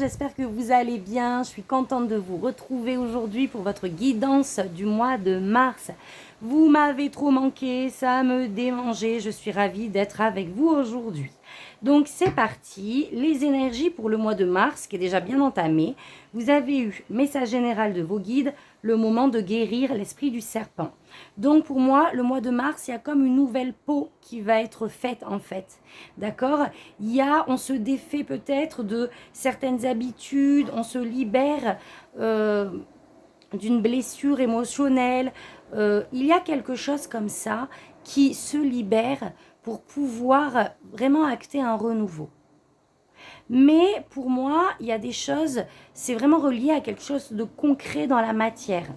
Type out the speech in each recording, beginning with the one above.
j'espère que vous allez bien. Je suis contente de vous retrouver aujourd'hui pour votre guidance du mois de mars. Vous m'avez trop manqué, ça me démangeait. Je suis ravie d'être avec vous aujourd'hui. Donc c'est parti, les énergies pour le mois de mars qui est déjà bien entamé. Vous avez eu message général de vos guides, le moment de guérir l'esprit du serpent. Donc pour moi, le mois de mars, il y a comme une nouvelle peau qui va être faite en fait. D'accord? On se défait peut-être de certaines habitudes, on se libère d'une blessure émotionnelle. Il y a quelque chose comme ça qui se libère pour pouvoir vraiment acter un renouveau. Mais pour moi, il y a des choses, c'est vraiment relié à quelque chose de concret dans la matière.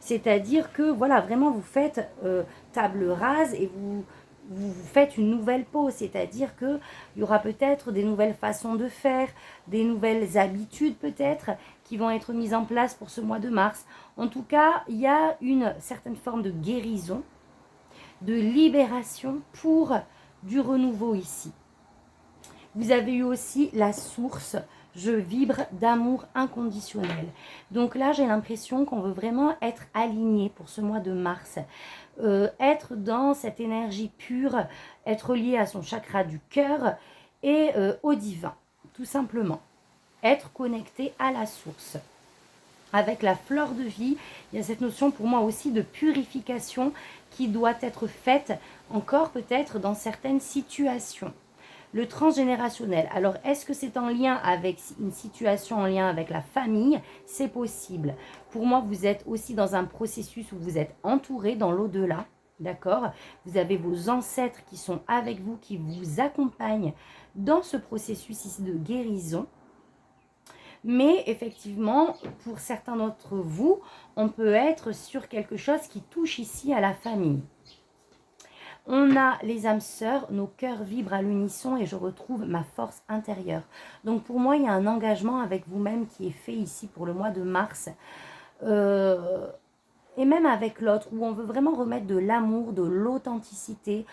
C'est-à-dire que, voilà, vraiment, vous faites table rase et vous faites une nouvelle peau. C'est-à-dire qu'il y aura peut-être des nouvelles façons de faire, des nouvelles habitudes peut-être qui vont être mises en place pour ce mois de mars. En tout cas, il y a une certaine forme de guérison, de libération pour du renouveau ici. Vous avez eu aussi la source, je vibre d'amour inconditionnel. Donc là, j'ai l'impression qu'on veut vraiment être aligné pour ce mois de mars. Être dans cette énergie pure, être lié à son chakra du cœur et au divin, tout simplement. Être connecté à la source. Avec la fleur de vie, il y a cette notion pour moi aussi de purification qui doit être faite encore peut-être dans certaines situations. Le transgénérationnel. Alors, est-ce que c'est en lien avec une situation en lien avec la famille? C'est possible. Pour moi, vous êtes aussi dans un processus où vous êtes entouré dans l'au-delà. D'accord? Vous avez vos ancêtres qui sont avec vous, qui vous accompagnent dans ce processus ici de guérison. Mais effectivement, pour certains d'entre vous, on peut être sur quelque chose qui touche ici à la famille. On a les âmes sœurs, nos cœurs vibrent à l'unisson et je retrouve ma force intérieure. Donc pour moi, il y a un engagement avec vous-même qui est fait ici pour le mois de mars. Et même avec l'autre, où on veut vraiment remettre de l'amour, de l'authenticité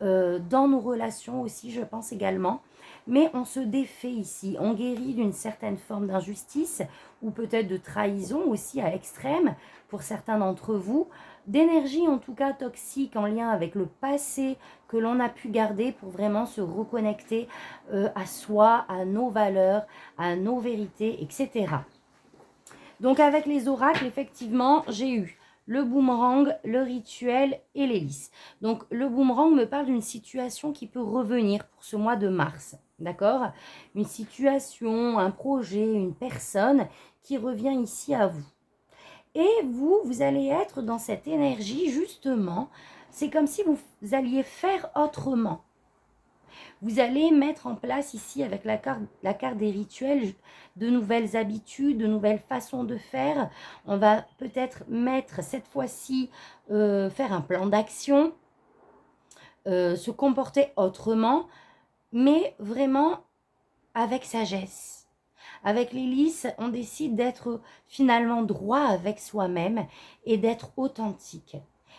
dans nos relations aussi, je pense également. Mais on se défait ici, on guérit d'une certaine forme d'injustice ou peut-être de trahison aussi à l'extrême pour certains d'entre vous, d'énergie en tout cas toxique en lien avec le passé que l'on a pu garder pour vraiment se reconnecter à soi, à nos valeurs, à nos vérités, etc. Donc avec les oracles, effectivement, j'ai eu le boomerang, le rituel et l'hélice. Donc le boomerang me parle d'une situation qui peut revenir pour ce mois de mars. D'accord? Une situation, un projet, une personne qui revient ici à vous. Et vous allez être dans cette énergie justement, c'est comme si vous alliez faire autrement. Vous allez mettre en place ici avec la carte des rituels de nouvelles habitudes, de nouvelles façons de faire. On va peut-être mettre cette fois-ci, faire un plan d'action, se comporter autrement, mais vraiment avec sagesse. Avec l'hélice, on décide d'être finalement droit avec soi-même et d'être authentique.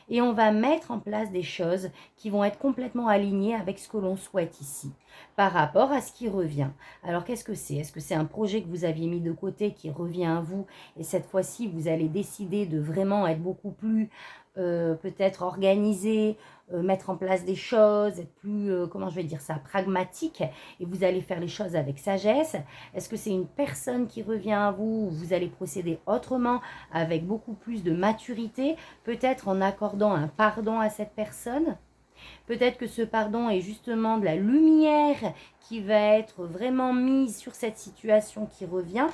Et on va mettre en place des choses qui vont être complètement alignées avec ce que l'on souhaite ici, par rapport à ce qui revient. Alors qu'est-ce que c'est? Est-ce que c'est un projet que vous aviez mis de côté qui revient à vous et cette fois-ci vous allez décider de vraiment être beaucoup plus peut-être organisé, mettre en place des choses, être plus, comment je vais dire ça, pragmatique, et vous allez faire les choses avec sagesse? Est-ce que c'est une personne qui revient à vous, ou vous allez procéder autrement, avec beaucoup plus de maturité, peut-être en accordant un pardon à cette personne? Peut-être que ce pardon est justement de la lumière qui va être vraiment mise sur cette situation qui revient.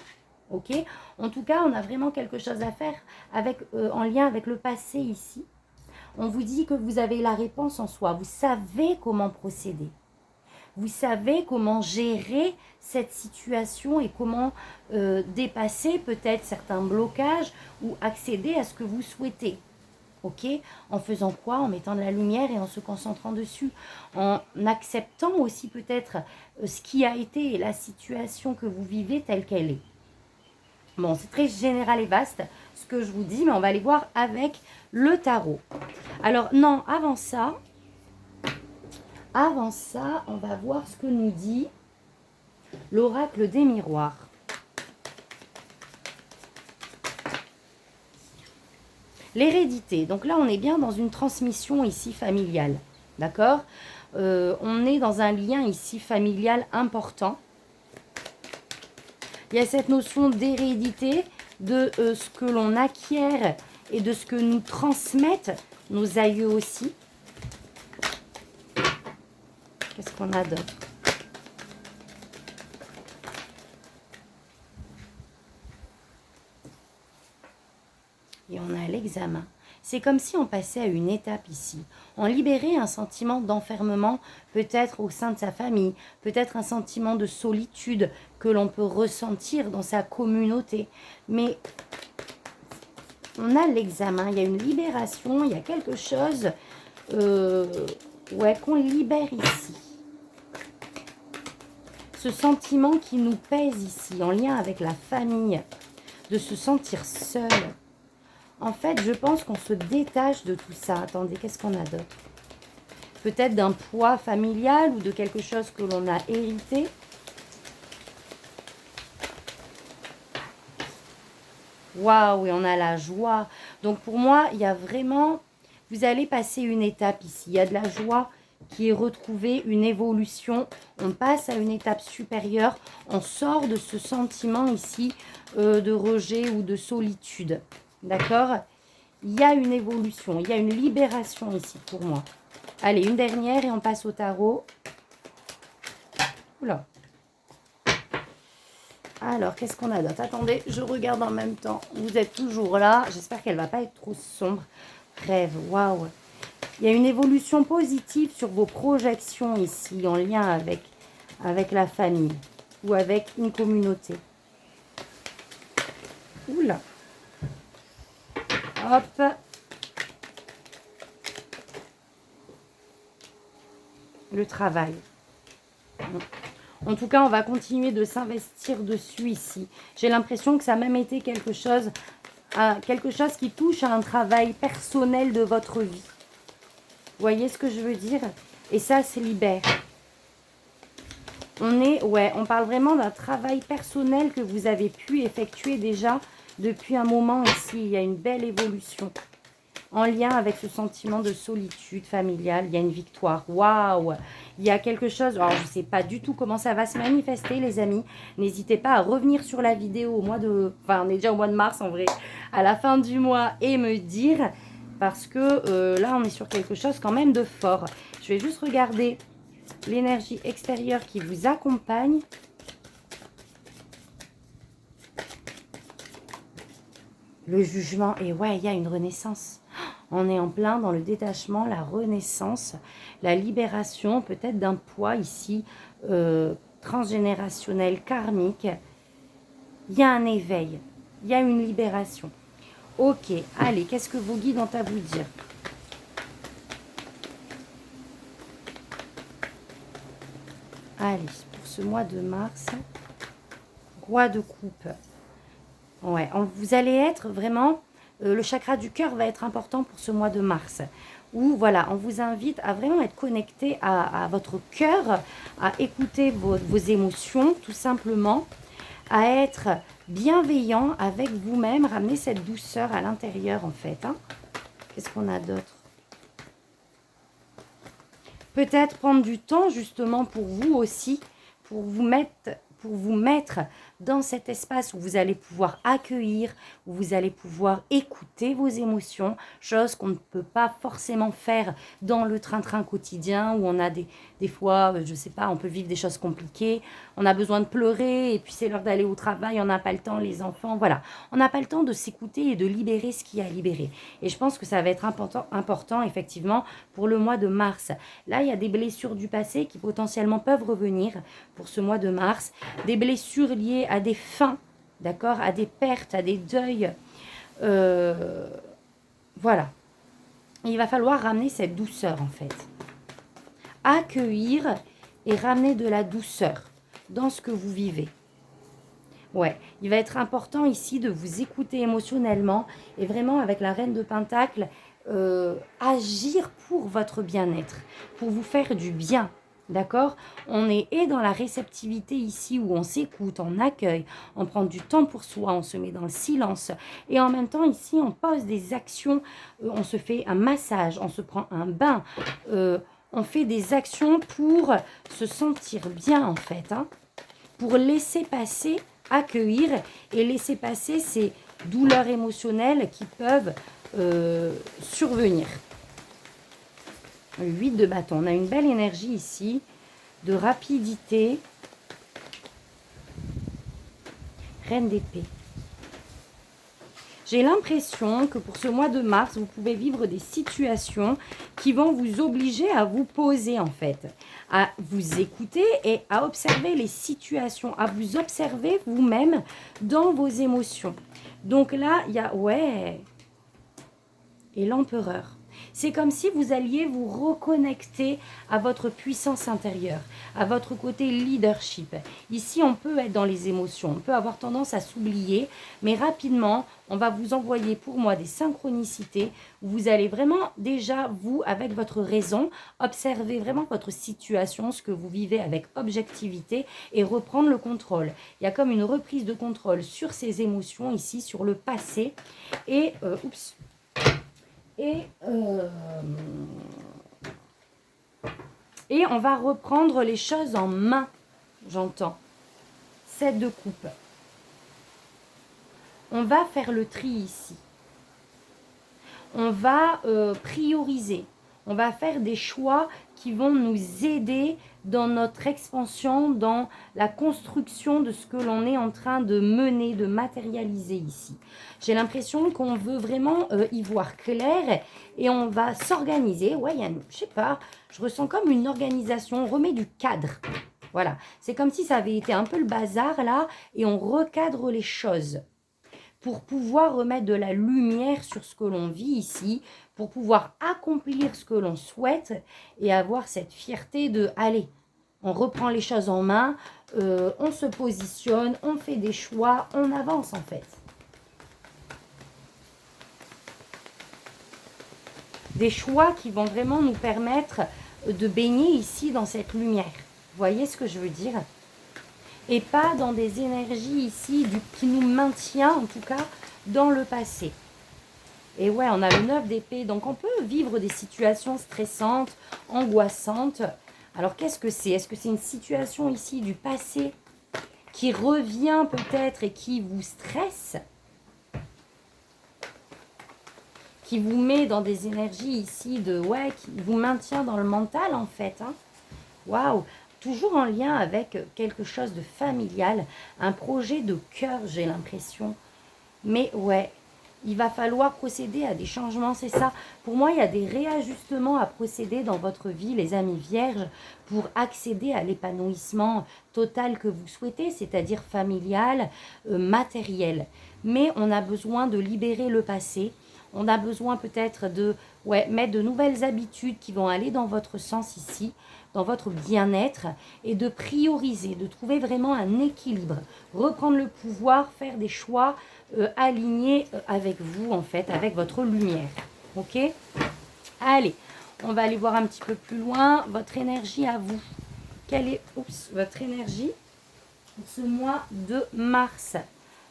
Ok, en tout cas, on a vraiment quelque chose à faire avec, en lien avec le passé ici. On vous dit que vous avez la réponse en soi. Vous savez comment procéder. Vous savez comment gérer cette situation et comment dépasser peut-être certains blocages ou accéder à ce que vous souhaitez. Ok? En faisant quoi? En mettant de la lumière et en se concentrant dessus. En acceptant aussi peut-être ce qui a été et la situation que vous vivez telle qu'elle est. Bon, c'est très général et vaste ce que je vous dis, mais on va aller voir avec le tarot. Alors, non, avant ça, on va voir ce que nous dit l'oracle des miroirs. L'hérédité. Donc là, on est bien dans une transmission ici familiale. D'accord? On est dans un lien ici familial important. Il y a cette notion d'hérédité, de ce que l'on acquiert et de ce que nous transmettent nos aïeux aussi. Qu'est-ce qu'on a d'autre? Et on a l'examen. C'est comme si on passait à une étape ici. On libérait un sentiment d'enfermement, peut-être au sein de sa famille, peut-être un sentiment de solitude que l'on peut ressentir dans sa communauté. Mais on a l'examen, il y a une libération, il y a quelque chose ouais, qu'on libère ici. Ce sentiment qui nous pèse ici, en lien avec la famille, de se sentir seul. En fait, je pense qu'on se détache de tout ça. Attendez, qu'est-ce qu'on a d'autre? Peut-être d'un poids familial ou de quelque chose que l'on a hérité. Waouh, et on a la joie. Donc pour moi, il y a vraiment... Vous allez passer une étape ici. Il y a de la joie qui est retrouvée, une évolution. On passe à une étape supérieure. On sort de ce sentiment ici de rejet ou de solitude. D'accord? Il y a une évolution, il y a une libération ici pour moi. Allez, une dernière et on passe au tarot. Oula. Alors, qu'est-ce qu'on a d'autre? Attendez, je regarde en même temps. Vous êtes toujours là. J'espère qu'elle ne va pas être trop sombre. Rêve, waouh. Il y a une évolution positive sur vos projections ici, en lien avec la famille ou avec une communauté. Oula. Hop. Le travail. En tout cas, on va continuer de s'investir dessus ici. J'ai l'impression que ça a même été quelque chose qui touche à un travail personnel de votre vie. Vous voyez ce que je veux dire? Et ça, c'est libère. On parle vraiment d'un travail personnel que vous avez pu effectuer déjà depuis un moment ici. Il y a une belle évolution en lien avec ce sentiment de solitude familiale. Il y a une victoire. Waouh! Il y a quelque chose. Alors, je ne sais pas du tout comment ça va se manifester, les amis. N'hésitez pas à revenir sur la vidéo au mois de... Enfin, on est déjà au mois de mars, en vrai. À la fin du mois et me dire... Parce que là, on est sur quelque chose quand même de fort. Je vais juste regarder l'énergie extérieure qui vous accompagne. Le jugement. Et ouais, il y a une renaissance. On est en plein dans le détachement, la renaissance, la libération peut-être d'un poids ici transgénérationnel, karmique. Il y a un éveil, il y a une libération. Ok, allez, qu'est-ce que vos guides ont à vous dire? Allez, pour ce mois de mars, roi de coupe. Ouais, vous allez être vraiment... le chakra du cœur va être important pour ce mois de mars. Où, voilà, on vous invite à vraiment être connecté à votre cœur, à écouter vos émotions, tout simplement, à être bienveillant avec vous-même, ramener cette douceur à l'intérieur, en fait. Hein. Qu'est-ce qu'on a d'autre? Peut-être prendre du temps, justement, pour vous aussi, pour vous mettre dans cet espace où vous allez pouvoir accueillir, où vous allez pouvoir écouter vos émotions, chose qu'on ne peut pas forcément faire dans le train-train quotidien, où on a des fois, je ne sais pas, on peut vivre des choses compliquées, on a besoin de pleurer, et puis c'est l'heure d'aller au travail, on n'a pas le temps, les enfants, voilà. On n'a pas le temps de s'écouter et de libérer ce qui a libéré. Et je pense que ça va être important, effectivement, pour le mois de mars. Là, il y a des blessures du passé qui potentiellement peuvent revenir pour ce mois de mars, des blessures liées à des fins, d'accord, à des pertes, à des deuils. Voilà. Il va falloir ramener cette douceur, en fait. Accueillir et ramener de la douceur dans ce que vous vivez. Ouais, il va être important ici de vous écouter émotionnellement et vraiment avec la Reine de Pentacle, agir pour votre bien-être, pour vous faire du bien. D'accord? On est et dans la réceptivité ici où on s'écoute, on accueille, on prend du temps pour soi, on se met dans le silence. Et en même temps, ici, on pose des actions, on se fait un massage, on se prend un bain, on fait des actions pour se sentir bien en fait, hein, pour laisser passer, accueillir et laisser passer ces douleurs émotionnelles qui peuvent survenir. 8 de bâton. On a une belle énergie ici, de rapidité. Reine d'épée. J'ai l'impression que pour ce mois de mars, vous pouvez vivre des situations qui vont vous obliger à vous poser en fait, à vous écouter et à observer les situations, à vous observer vous-même dans vos émotions. Donc là, il y a, ouais, et l'empereur. C'est comme si vous alliez vous reconnecter à votre puissance intérieure, à votre côté leadership. Ici, on peut être dans les émotions, on peut avoir tendance à s'oublier, mais rapidement, on va vous envoyer pour moi des synchronicités où vous allez vraiment déjà, vous, avec votre raison, observer vraiment votre situation, ce que vous vivez avec objectivité et reprendre le contrôle. Il y a comme une reprise de contrôle sur ces émotions ici, sur le passé et, et on va reprendre les choses en main, j'entends. 7 de coupe. On va faire le tri ici. On va prioriser. On va faire des choix qui vont nous aider dans notre expansion, dans la construction de ce que l'on est en train de mener, de matérialiser ici. J'ai l'impression qu'on veut vraiment y voir clair et on va s'organiser. Ouais, je sais pas, je ressens comme une organisation, on remet du cadre. Voilà, c'est comme si ça avait été un peu le bazar là et on recadre les choses pour pouvoir remettre de la lumière sur ce que l'on vit ici, pour pouvoir accomplir ce que l'on souhaite et avoir cette fierté de « allez, on reprend les choses en main, on se positionne, on fait des choix, on avance en fait ». Des choix qui vont vraiment nous permettre de baigner ici dans cette lumière. Vous voyez ce que je veux dire ? Et pas dans des énergies ici qui nous maintient en tout cas dans le passé. Et ouais, on a le 9 d'épée, donc on peut vivre des situations stressantes, angoissantes. Alors qu'est-ce que c'est? Est-ce que c'est une situation ici du passé qui revient peut-être et qui vous stresse? Qui vous met dans des énergies ici de, ouais, qui vous maintient dans le mental en fait. Hein. Waouh! Toujours en lien avec quelque chose de familial, un projet de cœur, j'ai l'impression. Mais ouais, il va falloir procéder à des changements, c'est ça. Pour moi, il y a des réajustements à procéder dans votre vie, les amis vierges, pour accéder à l'épanouissement total que vous souhaitez, c'est-à-dire familial, matériel. Mais on a besoin de libérer le passé. On a besoin peut-être de mettre de nouvelles habitudes qui vont aller dans votre sens ici, dans votre bien-être et de prioriser, de trouver vraiment un équilibre, reprendre le pouvoir, faire des choix alignés avec vous en fait, avec votre lumière. Ok? Allez, on va aller voir un petit peu plus loin votre énergie à vous. Quelle est votre énergie pour ce mois de mars?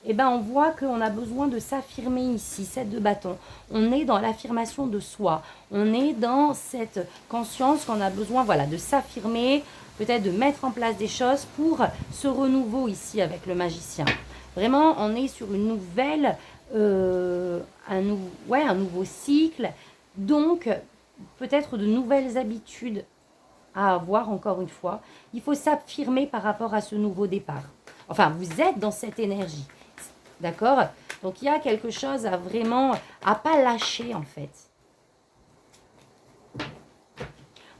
Eh bien, on voit qu'on a besoin de s'affirmer ici, 7 de bâton. On est dans l'affirmation de soi. On est dans cette conscience qu'on a besoin de s'affirmer, peut-être de mettre en place des choses pour ce renouveau ici avec le magicien. Vraiment, on est sur une nouvelle, un nouveau cycle. Donc, peut-être de nouvelles habitudes à avoir, encore une fois. Il faut s'affirmer par rapport à ce nouveau départ. Enfin, vous êtes dans cette énergie. D'accord? Donc, il y a quelque chose à vraiment, à pas lâcher en fait.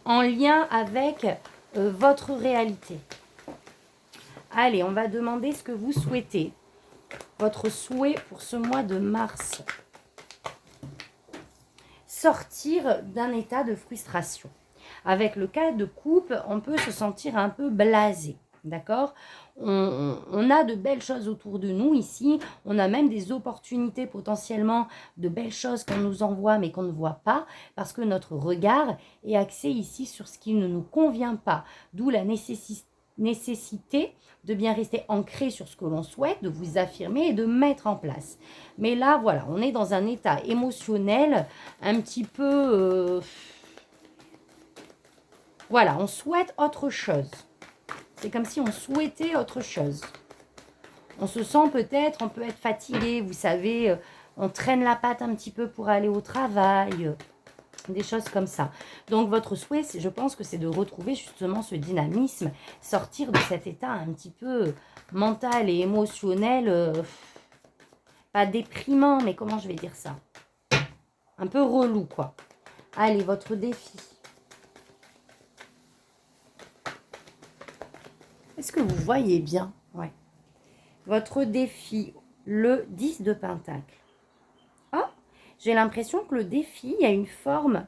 En lien avec votre réalité. Allez, on va demander ce que vous souhaitez. Votre souhait pour ce mois de mars. Sortir d'un état de frustration. Avec le cas de coupe, on peut se sentir un peu blasé. D'accord? On a de belles choses autour de nous ici. On a même des opportunités potentiellement de belles choses qu'on nous envoie mais qu'on ne voit pas parce que notre regard est axé ici sur ce qui ne nous convient pas. D'où la nécessité de bien rester ancré sur ce que l'on souhaite, de vous affirmer et de mettre en place. Mais là, voilà, on est dans un état émotionnel un petit peu... voilà, on souhaite autre chose. C'est comme si on souhaitait autre chose. On se sent peut-être, on peut être fatigué, vous savez, on traîne la patte un petit peu pour aller au travail, des choses comme ça. Donc votre souhait, je pense que c'est de retrouver justement ce dynamisme, sortir de cet état un petit peu mental et émotionnel, pas déprimant, mais comment je vais dire ça? Un peu relou, quoi. Allez, votre défi. Est-ce que vous voyez bien? Ouais. Votre défi, le 10 de Pentacle. Ah, j'ai l'impression que le défi, il y a une forme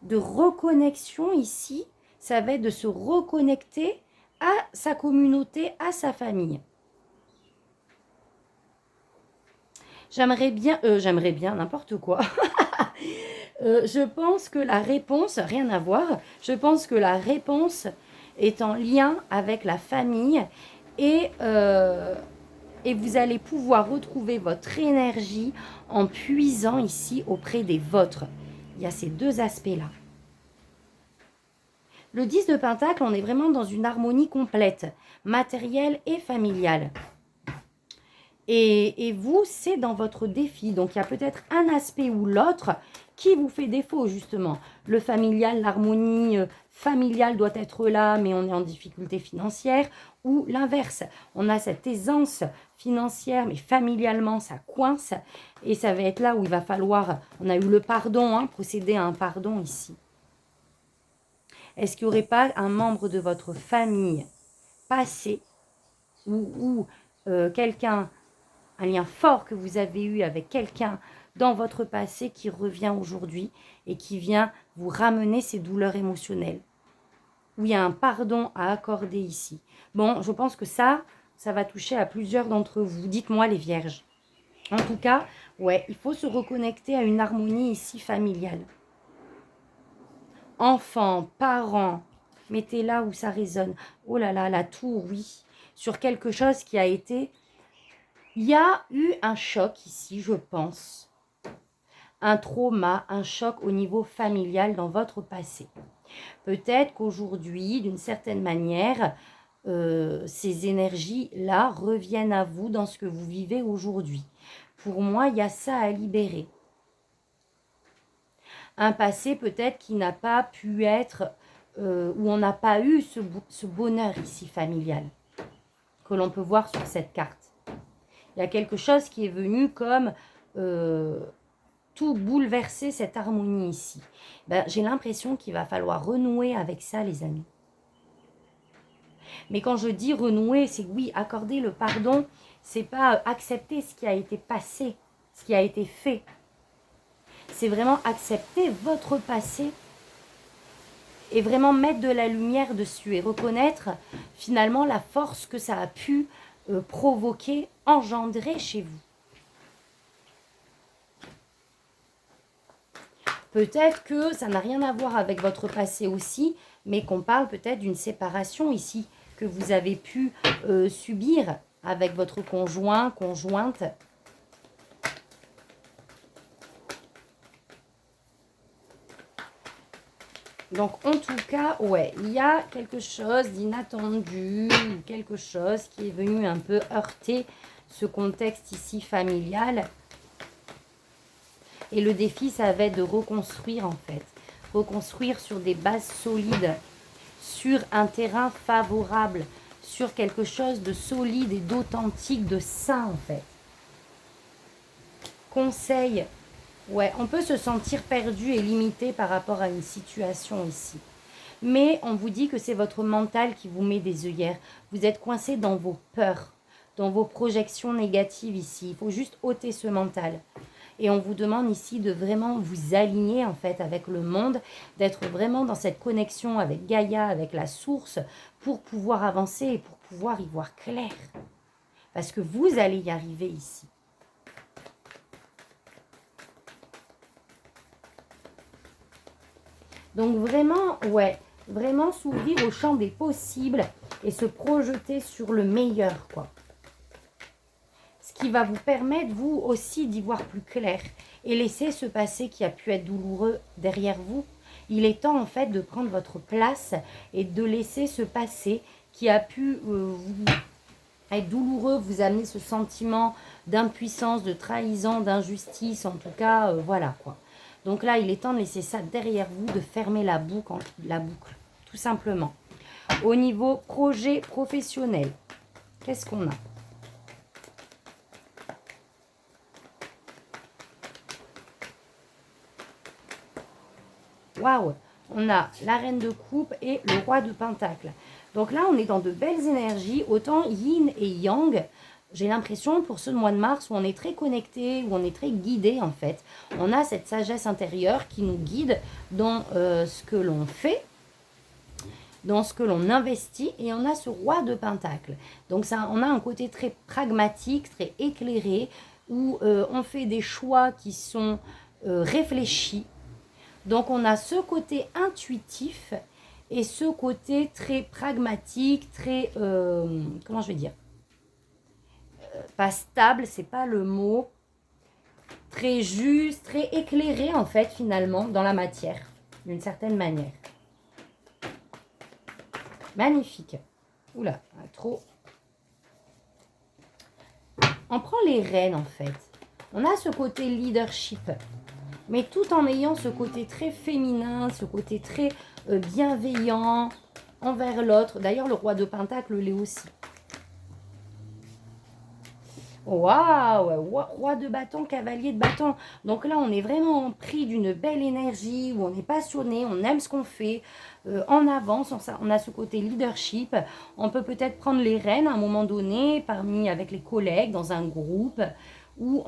de reconnexion ici. Ça va être de se reconnecter à sa communauté, à sa famille. J'aimerais bien n'importe quoi. Je pense que la réponse, rien à voir, je pense que la réponse est en lien avec la famille et vous allez pouvoir retrouver votre énergie en puisant ici auprès des vôtres. Il y a ces deux aspects-là. Le 10 de Pentacle, on est vraiment dans une harmonie complète, matérielle et familiale. Et vous, c'est dans votre défi. Donc, il y a peut-être un aspect ou l'autre qui vous fait défaut, justement. Le familial, l'harmonie familiale doit être là, mais on est en difficulté financière. Ou l'inverse, on a cette aisance financière, mais familialement, ça coince. Et ça va être là où il va falloir... On a eu le pardon, hein, procéder à un pardon ici. Est-ce qu'il n'y aurait pas un membre de votre famille passé ou quelqu'un... un lien fort que vous avez eu avec quelqu'un dans votre passé qui revient aujourd'hui et qui vient vous ramener ces douleurs émotionnelles. Où il y a un pardon à accorder ici. Bon, je pense que ça va toucher à plusieurs d'entre vous. Dites-moi les vierges. En tout cas, ouais, il faut se reconnecter à une harmonie ici familiale. Enfants, parents, mettez là où ça résonne. Oh là là, la tour, oui. Sur quelque chose qui a été... Il y a eu un choc ici, je pense. Un trauma, un choc au niveau familial dans votre passé. Peut-être qu'aujourd'hui, d'une certaine manière, ces énergies-là reviennent à vous dans ce que vous vivez aujourd'hui. Pour moi, il y a ça à libérer. Un passé peut-être qui n'a pas pu être, où on n'a pas eu ce bonheur ici familial, que l'on peut voir sur cette carte. Il y a quelque chose qui est venu comme tout bouleverser cette harmonie ici. Ben, j'ai l'impression qu'il va falloir renouer avec ça, les amis. Mais quand je dis renouer, c'est oui, accorder le pardon, c'est pas accepter ce qui a été passé, ce qui a été fait. C'est vraiment accepter votre passé et vraiment mettre de la lumière dessus et reconnaître finalement la force que ça a pu provoquer, engendrer chez vous. Peut-être que ça n'a rien à voir avec votre passé aussi, mais qu'on parle peut-être d'une séparation ici que vous avez pu subir avec votre conjoint, conjointe. Donc, en tout cas, ouais, il y a quelque chose d'inattendu, quelque chose qui est venu un peu heurter ce contexte ici familial. Et le défi, ça va être de reconstruire, en fait. Reconstruire sur des bases solides, sur un terrain favorable, sur quelque chose de solide et d'authentique, de sain, en fait. Conseil. Ouais, on peut se sentir perdu et limité par rapport à une situation ici. Mais on vous dit que c'est votre mental qui vous met des œillères. Vous êtes coincé dans vos peurs, dans vos projections négatives ici. Il faut juste ôter ce mental. Et on vous demande ici de vraiment vous aligner en fait avec le monde, d'être vraiment dans cette connexion avec Gaïa, avec la source, pour pouvoir avancer et pour pouvoir y voir clair. Parce que vous allez y arriver ici. Donc vraiment, ouais, vraiment s'ouvrir au champ des possibles et se projeter sur le meilleur, quoi. Ce qui va vous permettre, vous aussi, d'y voir plus clair et laisser ce passé qui a pu être douloureux derrière vous. Il est temps, en fait, de prendre votre place et de laisser ce passé qui a pu vous être douloureux, vous amener ce sentiment d'impuissance, de trahison, d'injustice, en tout cas, voilà, quoi. Donc là, il est temps de laisser ça derrière vous, de fermer la boucle, tout simplement. Au niveau projet professionnel, qu'est-ce qu'on a? Waouh! On a la reine de coupe et le roi de pentacle. Donc là, on est dans de belles énergies, autant yin et yang. J'ai l'impression pour ce mois de mars où on est très connecté, où on est très guidé en fait. On a cette sagesse intérieure qui nous guide dans ce que l'on fait, dans ce que l'on investit, et on a ce roi de pentacle. Donc ça, on a un côté très pragmatique, très éclairé, où on fait des choix qui sont réfléchis. Donc on a ce côté intuitif et ce côté très pragmatique, très, comment je vais dire, pas stable, c'est pas le mot, très juste, très éclairé en fait finalement dans la matière, d'une certaine manière. Magnifique. Oula, trop. On prend les rênes en fait. On a ce côté leadership, mais tout en ayant ce côté très féminin, ce côté très bienveillant envers l'autre. D'ailleurs, le roi de pentacle l'est aussi. Waouh, roi de bâton, cavalier de bâton. Donc là, on est vraiment pris d'une belle énergie, où on est passionné, on aime ce qu'on fait, en avance, on a ce côté leadership. On peut peut-être prendre les rênes à un moment donné, avec les collègues, dans un groupe, où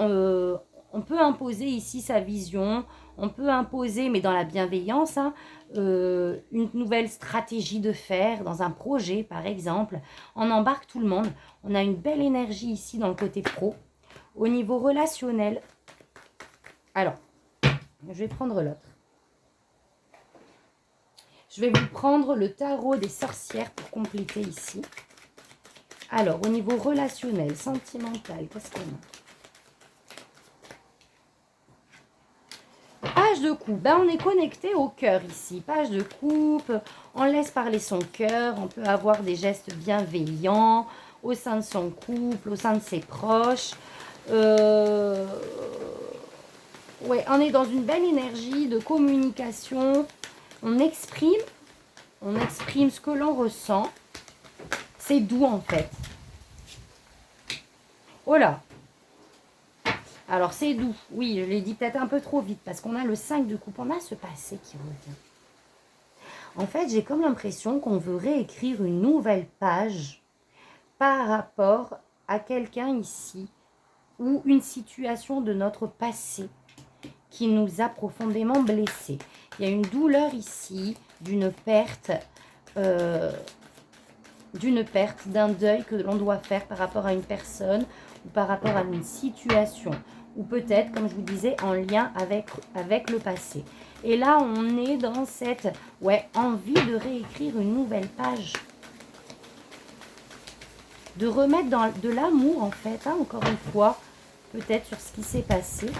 on peut imposer ici sa vision, on peut imposer, mais dans la bienveillance, hein, une nouvelle stratégie de faire dans un projet, par exemple. On embarque tout le monde. On a une belle énergie ici dans le côté pro. Au niveau relationnel, alors, je vais prendre l'autre. Je vais vous prendre le tarot des sorcières pour compléter ici. Alors, au niveau relationnel, sentimental, qu'est-ce qu'on a? Page de coupe, ben on est connecté au cœur ici. Page de coupe, on laisse parler son cœur, on peut avoir des gestes bienveillants au sein de son couple, au sein de ses proches. Ouais, on est dans une belle énergie de communication. On exprime ce que l'on ressent. C'est doux en fait. Oh là! Alors, c'est doux. Oui, je l'ai dit peut-être un peu trop vite parce qu'on a le 5 de coupe. On a ce passé qui revient. En fait, j'ai comme l'impression qu'on veut réécrire une nouvelle page par rapport à quelqu'un ici ou une situation de notre passé qui nous a profondément blessés. Il y a une douleur ici d'une perte, d'un deuil que l'on doit faire par rapport à une personne ou par rapport à une situation, ou peut-être, comme je vous disais, en lien avec le passé. Et là, on est dans cette envie de réécrire une nouvelle page, de remettre de l'amour, en fait, hein, encore une fois, peut-être sur ce qui s'est passé.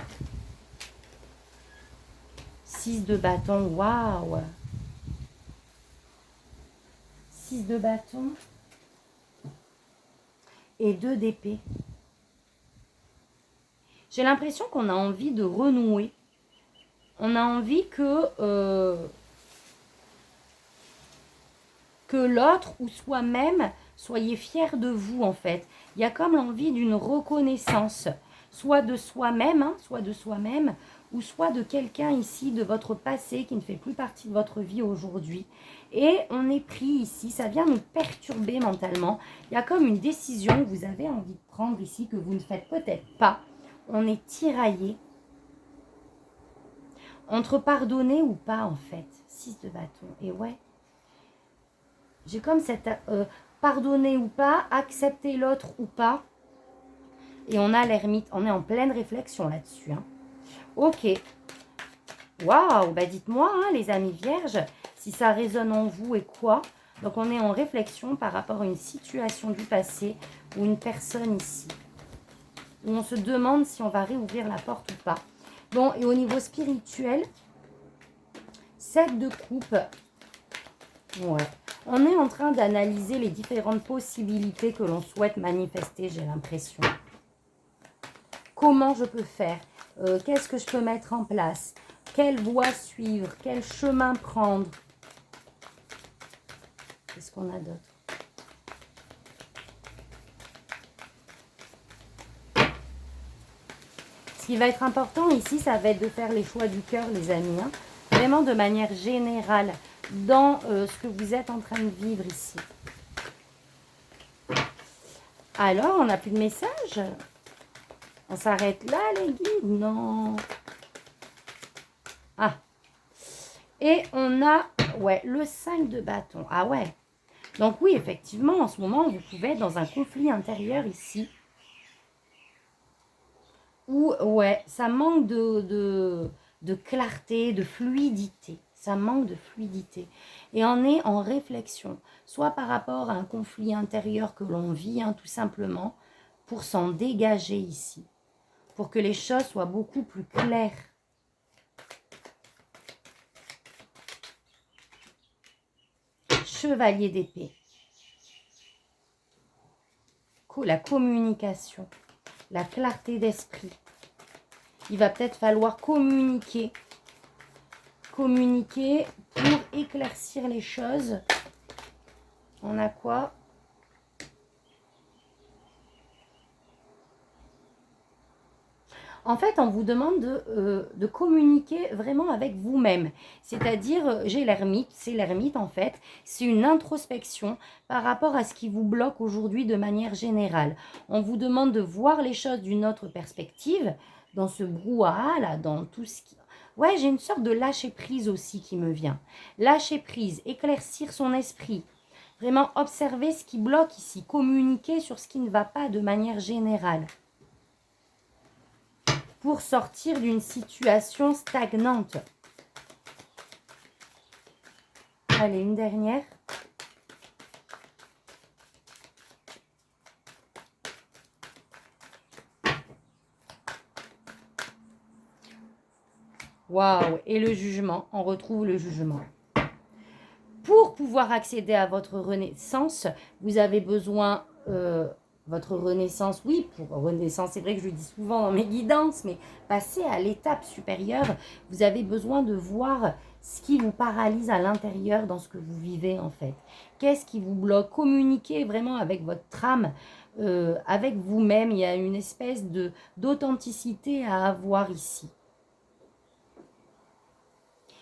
6 de bâton, waouh! 6 de bâton et 2 d'épée. J'ai l'impression qu'on a envie de renouer. On a envie que l'autre ou soi-même soyez fiers de vous en fait. Il y a comme l'envie d'une reconnaissance, soit de soi-même, hein, ou soit de quelqu'un ici de votre passé qui ne fait plus partie de votre vie aujourd'hui. Et on est pris ici, ça vient nous perturber mentalement. Il y a comme une décision que vous avez envie de prendre ici que vous ne faites peut-être pas. On est tiraillé. Entre pardonner ou pas, en fait. 6 de bâton. Et ouais. J'ai comme cette... pardonner ou pas, accepter l'autre ou pas. Et on a l'ermite. On est en pleine réflexion là-dessus. Hein. Ok. Waouh. Bah dites-moi, hein, les amis vierges, si ça résonne en vous et quoi. Donc, on est en réflexion par rapport à une situation du passé ou une personne ici. Où on se demande si on va réouvrir la porte ou pas. Bon, et au niveau spirituel, 7 de coupe. Ouais. On est en train d'analyser les différentes possibilités que l'on souhaite manifester, j'ai l'impression. Comment je peux faire? Qu'est-ce que je peux mettre en place? Quelle voie suivre? Quel chemin prendre? Qu'est-ce qu'on a d'autre? Ce qui va être important ici, ça va être de faire les choix du cœur, les amis. Hein. Vraiment de manière générale, dans ce que vous êtes en train de vivre ici. Alors, on n'a plus de message? On s'arrête là, les guides? Non. Ah. Et on a, ouais, le 5 de bâton. Ah ouais. Donc oui, effectivement, en ce moment, vous pouvez être dans un conflit intérieur ici. Où, ouais, ça manque de clarté, de fluidité. Ça manque de fluidité. Et on est en réflexion, soit par rapport à un conflit intérieur que l'on vit, hein, tout simplement, pour s'en dégager ici. Pour que les choses soient beaucoup plus claires. Chevalier d'épée. La communication. La clarté d'esprit. Il va peut-être falloir communiquer. Communiquer pour éclaircir les choses. On a quoi? En fait, on vous demande de communiquer vraiment avec vous-même. C'est-à-dire, j'ai l'ermite, c'est l'ermite en fait. C'est une introspection par rapport à ce qui vous bloque aujourd'hui de manière générale. On vous demande de voir les choses d'une autre perspective, dans ce brouhaha-là, dans tout ce qui... Ouais, j'ai une sorte de lâcher-prise aussi qui me vient. Lâcher-prise, éclaircir son esprit. Vraiment observer ce qui bloque ici, communiquer sur ce qui ne va pas de manière générale. Pour sortir d'une situation stagnante. Allez, une dernière. Waouh! Et le jugement, on retrouve le jugement. Pour pouvoir accéder à votre renaissance, vous avez besoin... votre renaissance, oui, pour renaissance, c'est vrai que je le dis souvent dans mes guidances, mais passer à l'étape supérieure, vous avez besoin de voir ce qui vous paralyse à l'intérieur dans ce que vous vivez en fait. Qu'est-ce qui vous bloque? Communiquez vraiment avec votre âme, avec vous-même. Il y a une espèce d'authenticité à avoir ici.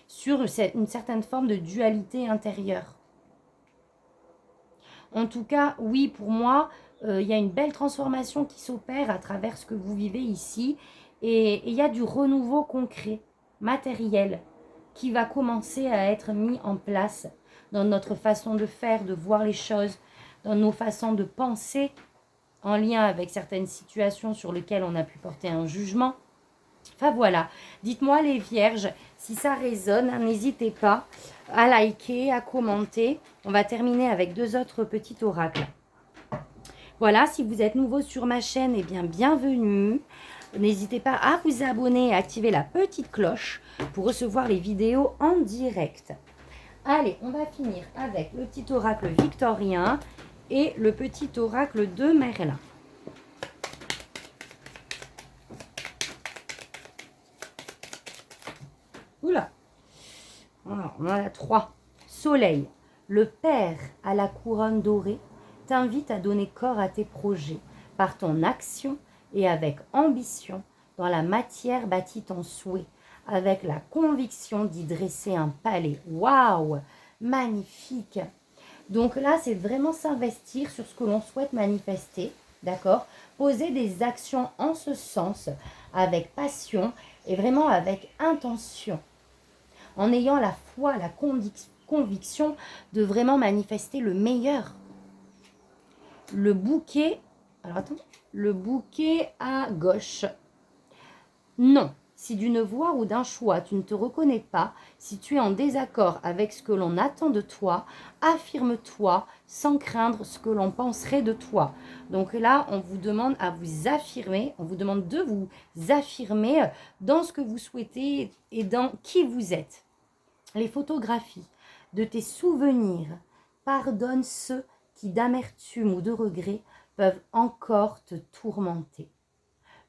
Sur une certaine forme de dualité intérieure. En tout cas, oui, pour moi, il y a une belle transformation qui s'opère à travers ce que vous vivez ici. Et il y a du renouveau concret, matériel, qui va commencer à être mis en place dans notre façon de faire, de voir les choses, dans nos façons de penser, en lien avec certaines situations sur lesquelles on a pu porter un jugement. Enfin voilà, dites-moi les vierges, si ça résonne, n'hésitez pas à liker, à commenter. On va terminer avec 2 autres petits oracles. Voilà, si vous êtes nouveau sur ma chaîne, eh bien bienvenue. N'hésitez pas à vous abonner et à activer la petite cloche pour recevoir les vidéos en direct. Allez, on va finir avec le petit oracle victorien et le petit oracle de Merlin. Oula. Alors, on en a 3. Soleil, le Père à la couronne dorée t'invite à donner corps à tes projets par ton action et avec ambition dans la matière bâtie ton souhait, avec la conviction d'y dresser un palais. Waouh, magnifique. Donc là, c'est vraiment s'investir sur ce que l'on souhaite manifester, d'accord? Poser des actions en ce sens, avec passion et vraiment avec intention. en ayant la foi, la conviction de vraiment manifester le meilleur. Le bouquet, alors attends, le bouquet à gauche. Non, si d'une voix ou d'un choix tu ne te reconnais pas, si tu es en désaccord avec ce que l'on attend de toi, affirme-toi sans craindre ce que l'on penserait de toi. Donc là, on vous demande à vous affirmer, on vous demande de vous affirmer dans ce que vous souhaitez et dans qui vous êtes. Les photographies de tes souvenirs pardonnent ceux qui d'amertume ou de regret peuvent encore te tourmenter.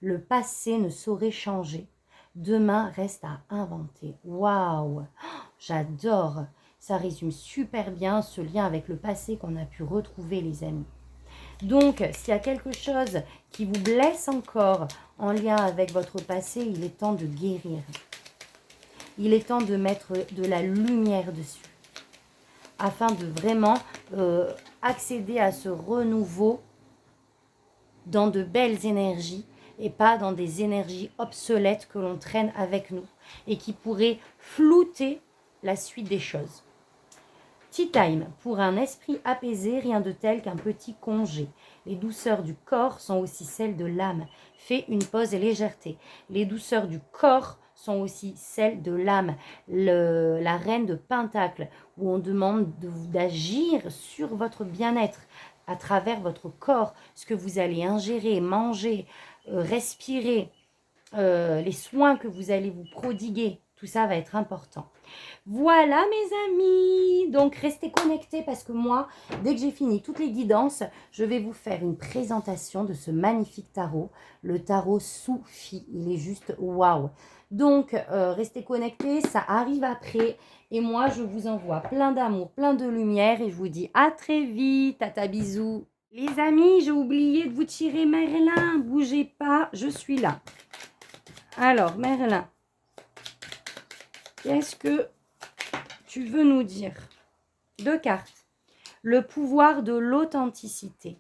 Le passé ne saurait changer. Demain reste à inventer. Waouh, j'adore. Ça résume super bien ce lien avec le passé qu'on a pu retrouver, les amis. Donc, s'il y a quelque chose qui vous blesse encore en lien avec votre passé, il est temps de guérir. Il est temps de mettre de la lumière dessus, afin de vraiment accéder à ce renouveau dans de belles énergies et pas dans des énergies obsolètes que l'on traîne avec nous et qui pourraient flouter la suite des choses. Tea time, pour un esprit apaisé, rien de tel qu'un petit congé. Les douceurs du corps sont aussi celles de l'âme. Fais une pause et légèreté. Les douceurs du corps sont aussi celles de l'âme. La reine de Pentacle, où on demande d'agir sur votre bien-être à travers votre corps, ce que vous allez ingérer, manger, respirer, les soins que vous allez vous prodiguer, tout ça va être important. Voilà mes amis, donc restez connectés parce que moi, dès que j'ai fini toutes les guidances, je vais vous faire une présentation de ce magnifique tarot, le tarot Soufi, il est juste waouh. Donc restez connectés, ça arrive après et moi je vous envoie plein d'amour, plein de lumière et je vous dis à très vite, tata bisous. Les amis, j'ai oublié de vous tirer Merlin, bougez pas, je suis là. Alors Merlin, qu'est-ce que tu veux nous dire? 2 cartes. Le pouvoir de l'authenticité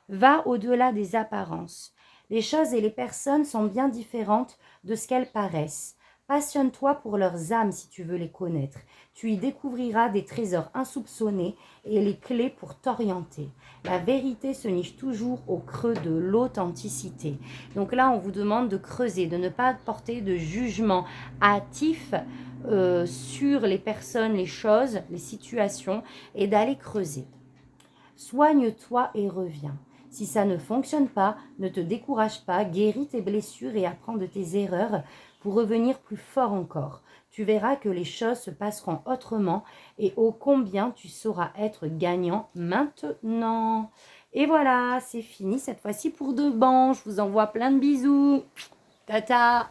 va au-delà des apparences. Les choses et les personnes sont bien différentes de ce qu'elles paraissent. Passionne-toi pour leurs âmes si tu veux les connaître. Tu y découvriras des trésors insoupçonnés et les clés pour t'orienter. La vérité se niche toujours au creux de l'authenticité. Donc là, on vous demande de creuser, de ne pas porter de jugement hâtif sur les personnes, les choses, les situations et d'aller creuser. Soigne-toi et reviens. Si ça ne fonctionne pas, ne te décourage pas, guéris tes blessures et apprends de tes erreurs pour revenir plus fort encore. Tu verras que les choses se passeront autrement et ô combien tu sauras être gagnant maintenant. Et voilà, c'est fini cette fois-ci pour de bon. Je vous envoie plein de bisous. Tata.